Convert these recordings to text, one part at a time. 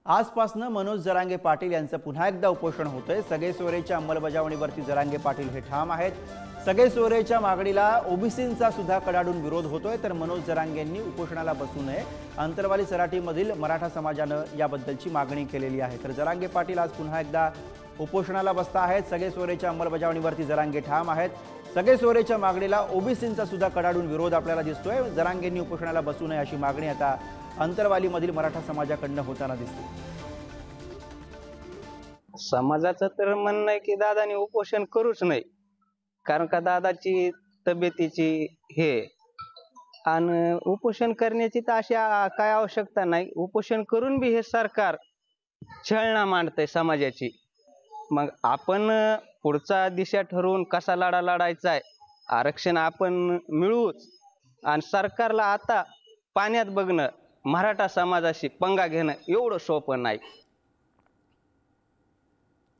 आजपासून मनोज जरांगे पाटील यांचं पुन्हा एकदा उपोषण होतंय। सगळे सोयरेच्या अंमलबजावणीवरती जरांगे पाटील हे ठाम आहेत। सगळे सोयरेच्या मागणीला ओबीसींचा सुद्धा कडाडून विरोध होतोय, तर मनोज जरांगेंनी उपोषणाला बसू नये अंतरवाली सराटीमधील मराठा समाजानं याबद्दलची मागणी केलेली आहे। तर जरांगे पाटील आज पुन्हा एकदा उपोषणाला बसता आहेत। सगळे सोयरेच्या अंमलबजावणीवरती जरांगे ठाम आहेत। सगळे सोयरेच्या मागणीला ओबीसींचा सुद्धा कडाडून विरोध आपल्याला दिसतोय। जरांगेंनी उपोषणाला बसू नये अशी मागणी आता अंतरवालीमधील मराठा समाजाकडून होताना दिसते। समाजाचं तर म्हणणं आहे की दादानी उपोषण करूच नाही, कारण का दादाची तब्येतीची हे आणि उपोषण करण्याची तर अशी काय आवश्यकता नाही। उपोषण करून बी हे सरकार छळणा मांडतंय समाजाची। मग आपण पुढचा दिशा ठरवून कसा लढा लढायचा आहे, आरक्षण आपण मिळवूच आणि सरकारला आता पाण्यात बघणं, मराठा समाजाशी पंगा घेणं एवढं सोपं नाही।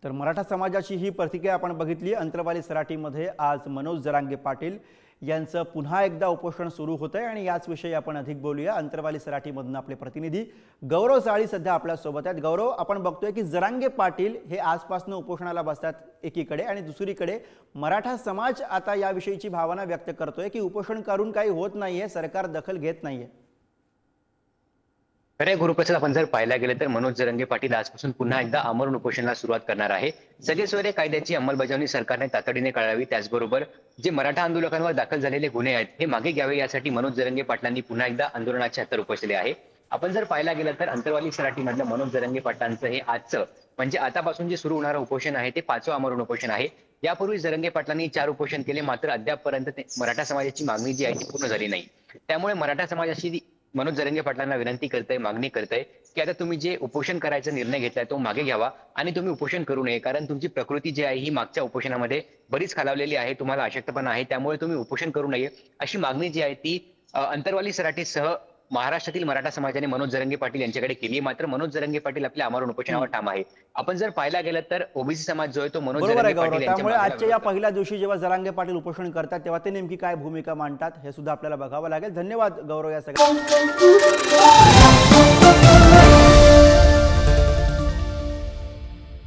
तर मराठा समाजाची ही प्रतिक्रिया आपण बघितली। अंतरवाली सराटीमध्ये आज मनोज जरांगे पाटील यांचं पुन्हा एकदा उपोषण सुरू होतंय आणि याच विषयी आपण अधिक बोलूया। अंतरवाली सराटीमधून आपले प्रतिनिधी गौरव साळी सध्या आपल्या सोबत आहेत। गौरव, आपण बघतोय की जरांगे पाटील हे आजपासून उपोषणाला बसतात एकीकडे, आणि दुसरीकडे मराठा समाज आता याविषयीची भावना व्यक्त करतोय की उपोषण करून काही होत नाहीये, सरकार दखल घेत नाहीये। खरे गुरुप्रसाद, आपण जर पाहायला गेले तर मनोज जरांगे पाटील आजपासून पुन्हा एकदा आमरण उपोषणाला सुरुवात करणार आहे। सगळे सोयरे कायद्याची अंमलबजावणी सरकारने तातडीने करावी, त्याचबरोबर जे मराठा आंदोलकांवर दाखल झालेले गुन्हे आहेत हे मागे घ्यावे, यासाठी मनोज जरांगे पाटलांनी पुन्हा एकदा आंदोलनाचे हात उपसले आहे। आपण जर पाहायला गेलं तर अंतरवाली सराटीमधलं मनोज जरांगे पाटलांचं हे आजचं म्हणजे आतापासून जे सुरू होणारं उपोषण आहे ते 5वं आमरण उपोषण आहे। यापूर्वी जरांगे पाटलांनी 4 उपोषण केले, मात्र अद्यापपर्यंत मराठा समाजाची मागणी जी आहे ती पूर्ण झाली नाही। त्यामुळे मराठा समाजाची मनोज जरांगे पाटलांना विनंती करतंय, मागणी करतंय की आता तुम्ही जे उपोषण करायचा निर्णय घेतलाय तो मागे घ्यावा आणि तुम्ही उपोषण करू नये, कारण तुमची प्रकृती जी आहे ही मागच्या उपोषणामध्ये बरीच खालावलेली आहे, तुम्हाला अशक्तपणा आहे, त्यामुळे तुम्ही उपोषण करू नये अशी मागणी जी आहे ती अंतरवाली सराटीसह महाराष्ट्रातील मराठा समाजाने मनोज जरांगे पाटील यांच्याकडे केली। मात्र मनोज जरांगे पाटील आपल्या आमरण उपोषणावर ठाम आहे। आपण जर पाहायला गेलं तर ओबीसी समाज जो आहे तो मनोज जरांगे पाटील त्यामुळे आजच्या या पहिल्या दिवशी जेव्हा जरांगे पाटील उपोषण करतात तेव्हा ते नेमकी काय भूमिका मांडतात हे सुद्धा आपल्याला बघावं लागेल। धन्यवाद गौरव या सगळ्या